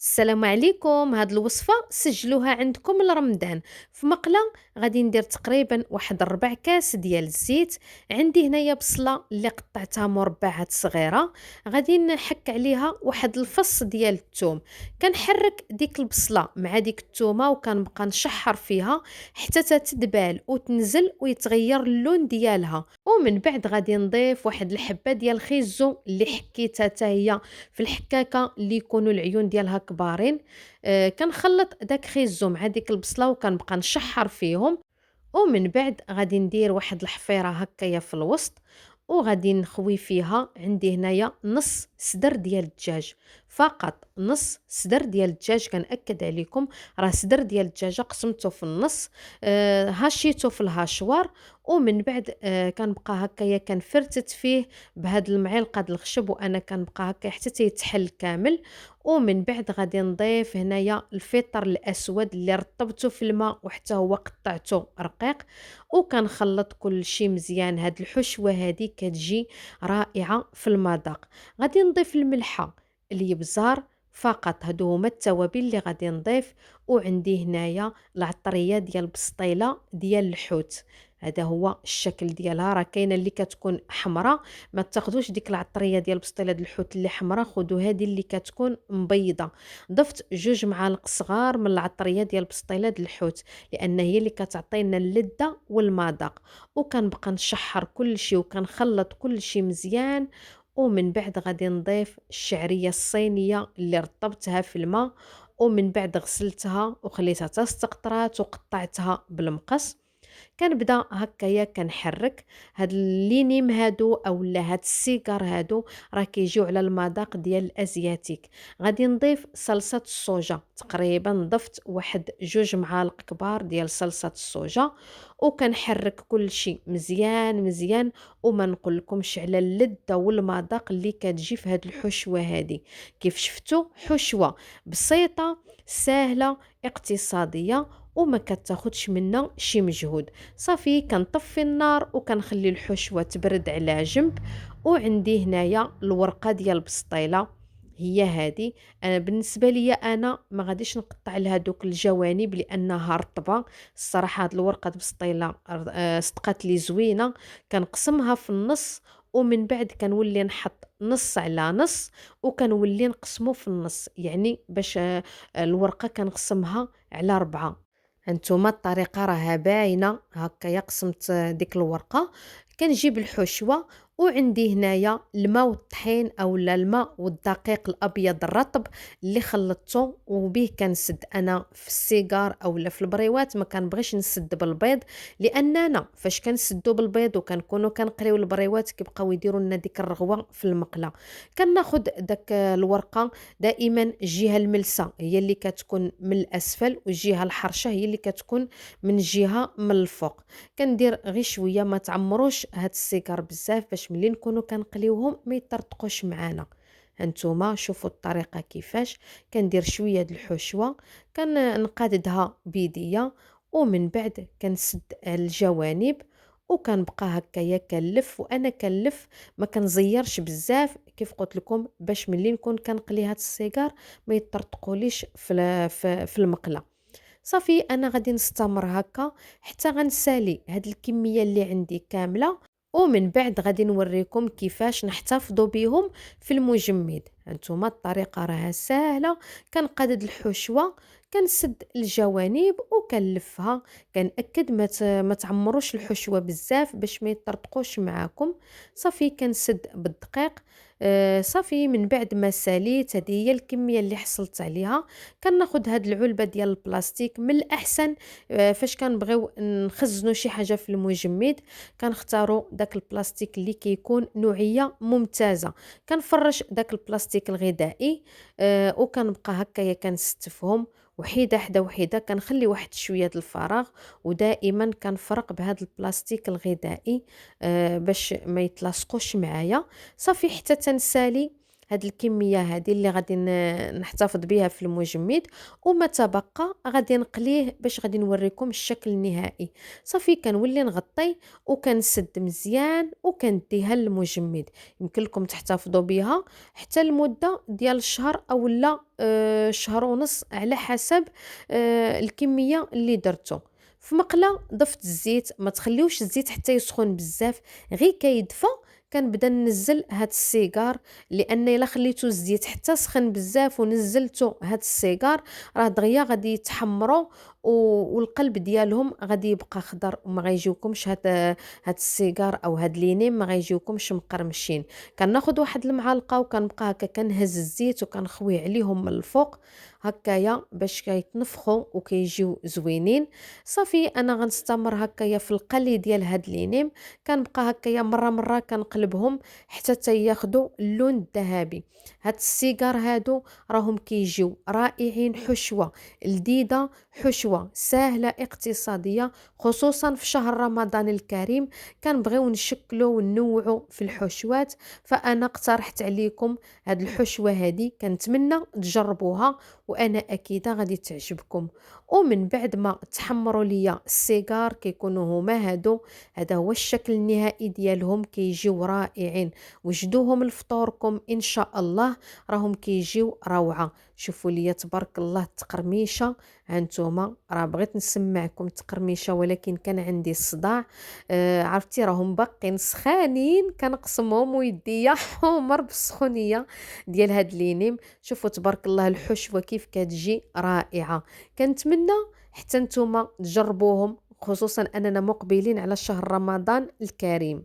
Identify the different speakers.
Speaker 1: السلام عليكم. هاد الوصفة سجلوها عندكم لرمضان. في مقلة غادي ندير تقريبا واحد 4 كاس ديال الزيت. عندي هنايا بصلة اللي قطعتها مربعات صغيرة. غادي نحك عليها واحد الفص ديال الثوم. كنحرك ديك البصلة مع ديك الثومة وكنبقى نشحر فيها حتى تتدبال وتنزل ويتغير اللون ديالها. ومن بعد غادي نضيف واحد الحبة ديال الخيزو اللي حكيتها حتى هي في الحكاكة اللي يكونوا العيون ديالها كبارين. كنخلط داك خيزو مع ديك البصلة وكنبقى نشحر فيهم. ومن بعد غادي ندير واحد الحفيرة هكايا في الوسط، وغادي نخوي فيها عندي هنايا نص صدر ديال الدجاج، فقط نص صدر ديال الدجاج. كنأكد عليكم راه صدر ديال الدجاجة قسمته في النص، هشيته في الهاشوار. ومن بعد كنبقى هكايا كنفرتت فيه بهاد المعلقة د الخشب، وانا كنبقى هكا حتى تيتحل كامل. ومن بعد غادي نضيف هنايا الفطر الاسود اللي رطبته في الماء وحتى هو قطعته رقيق، وكنخلط كل شيء مزيان. هاد الحشوة هادي كتجي رائعة في المذاق. غادي نضيف الملحة، اليبزار، فقط هادو هما التوابل اللي غادي نضيف. وعندي هنايا العطرية ديال البسطيلة ديال الحوت، هذا هو الشكل ديالها. راه كاينه اللي كتكون حمراء، ما تاخذوش ديك العطريه ديال بسطيله د الحوت اللي حمراء، خذوا هذه اللي كتكون مبيضه. ضفت 2 معالق صغار من العطريه ديال بسطيله د الحوت لان هي اللي كتعطينا اللذه والمذاق. وكنبقى نشحر كل شيء وكنخلط كل شيء مزيان. ومن بعد غادي نضيف الشعريه الصينيه اللي رطبتها في الماء، ومن بعد غسلتها وخليتها تستقطرات وقطعتها بالمقص. كنبدا هكايا كنحرك هاد اللينيم هادو اولا هاد السيجار هادو، راه كيجيو على المذاق ديال الازياتيك. غادي نضيف صلصه الصوجا، تقريبا ضفت واحد 2 معالق كبار ديال صلصه الصوجا. وكنحرك كل شيء مزيان مزيان، وما نقولكمش على اللذه والمذاق اللي كتجي في هاد الحشوه هادي. كيف شفتوا حشوه بسيطه سهله اقتصاديه وما كتاخدش منا شي مجهود. صافي كنطفي النار وكنخلي الحشوه تبرد على جنب. وعندي هنايا الورقه ديال البسطيله، هي هذه. انا بالنسبه ليا انا ما غاديش نقطع لها دوك الجوانب لانها رطبه. الصراحه هاد الورقه بسطيله صدقات لي زوينه. كنقسمها في النص، ومن بعد كنولي نحط نص على نص، وكنولي نقسمو في النص، يعني باش الورقه كنقسمها على 4. هانتوما الطريقة راها باينة هكايا. قسمت ديك الورقة، كنجيب الحشوة، وعندي هنايا الماء والطحين اولا الماء والدقيق الابيض الرطب اللي خلطته وبه كنسد. انا في السيجار اولا في البريوات ما كنبغيش نسد بالبيض، لاننا فاش كنسدو بالبيض وكنكونوا كنقريو البريوات كيبقاو يديروا لنا ديك الرغوه في المقله. كناخد داك الورقه، دائما الجهه الملسه هي اللي كتكون من الاسفل، والجهه الحرشه هي اللي كتكون من الجهه من الفوق. كندير غير شويه، ما تعمروش هاد السيجار بزاف باش ملي نكونوا كنقليوهم ما يطرطقوش معانا. هانتوما شوفوا الطريقه كيفاش. كندير شويه د الحشوه، كنقاددها بيديا، ومن بعد كنسد الجوانب وكنبقى هكايا كنلف. وانا كنلف ما كنزيرش بزاف كيف قلت لكم باش ملي نكون كنقلي هاد السيجار ما يطرطقوليش في المقله. صافي انا غادي نستمر هكا حتى غنسالي هاد الكميه اللي عندي كامله. ومن بعد غادي نوريكم كيفاش نحتفظوا بهم في المجمد. هانتوما الطريقه راها سهله. كنقادد الحشوه، كنسد الجوانب وكنلفها. كنأكد ما تعمروش الحشوه بزاف باش ما يطرطقوش معاكم. صافي كنسد بالدقيق. صافي من بعد ما ساليت هذه هي الكميه اللي حصلت عليها. كناخد هاد العلبه ديال البلاستيك. من الاحسن فاش كنبغيو نخزنوا شي حاجه في المجمد كنختاروا داك البلاستيك اللي كيكون نوعيه ممتازه. كنفرش داك البلاستيك الغذائي، وكنبقى هكايا كنستفهم وحيده حدا وحيده. كنخلي واحد شويه د الفراغ، ودائما كنفرق بهذا البلاستيك الغذائي باش ما يتلاصقوش معايا. صافي حتى تنسالي هاد الكمية هادي اللي غادي نحتفظ بها في المجمد، وما تبقى غادي نقليه باش غادي نوريكم الشكل النهائي. صافي كنولي نغطي وكنسد مزيان وكنديها للمجمد. يمكن لكم تحتفظوا بها حتى لمدة ديال شهر اولا شهر ونص على حسب الكمية اللي درتو. في مقلة ضفت الزيت، ما تخليوش الزيت حتى يسخن بزاف، غير كيدفى كنبدا ننزل هاد السيجار، لان الا خليتو الزيت حتى سخن بزاف ونزلتو هاد السيجار راه دغيا غادي يتحمروا والقلب ديالهم غادي يبقى خضر وما غيجيوكمش هاد السيجار او هاد لينيم ما غيجيوكمش مقرمشين. كناخذ واحد المعلقه وكنبقى هكا كنهز الزيت وكنخوي عليهم من الفوق هكايا باش كيتنفخوا وكيجيو زوينين. صافي انا غنستمر هكايا في القلي ديال هاد لينيم، كنبقى هكايا مره كنقلبهم حتى ياخدوا اللون الذهبي. هاد السيجار هادو راهم كيجيو رائعين، حشوه لذيذه، حشوه سهله اقتصاديه، خصوصا في شهر رمضان الكريم كنبغيو نشكلوا وننوعوا في الحشوات. فانا اقترحت عليكم هاد الحشوه هادي، كنتمنى تجربوها وانا اكيده غادي تعجبكم. ومن بعد ما تحمروا ليا السيجار كيكونوا هما هادو، هذا هو الشكل النهائي ديالهم، كيجيو رائعين. وجدوهم لفطوركم ان شاء الله، راهم كيجيو روعه. شوفوا ليا تبارك الله التقرميشه، هانتوما راه بغيت نسمعكم التقرميشه ولكن كان عندي الصداع. عرفتي راهم باقين سخانين، كنقسمهم ويديا حمر بالسخونيه ديال هاد لينيم. شوفوا تبارك الله الحشوه كيف كتجي رائعه. كنتمنى حتى نتوما تجربوهم، خصوصا اننا مقبلين على شهر رمضان الكريم.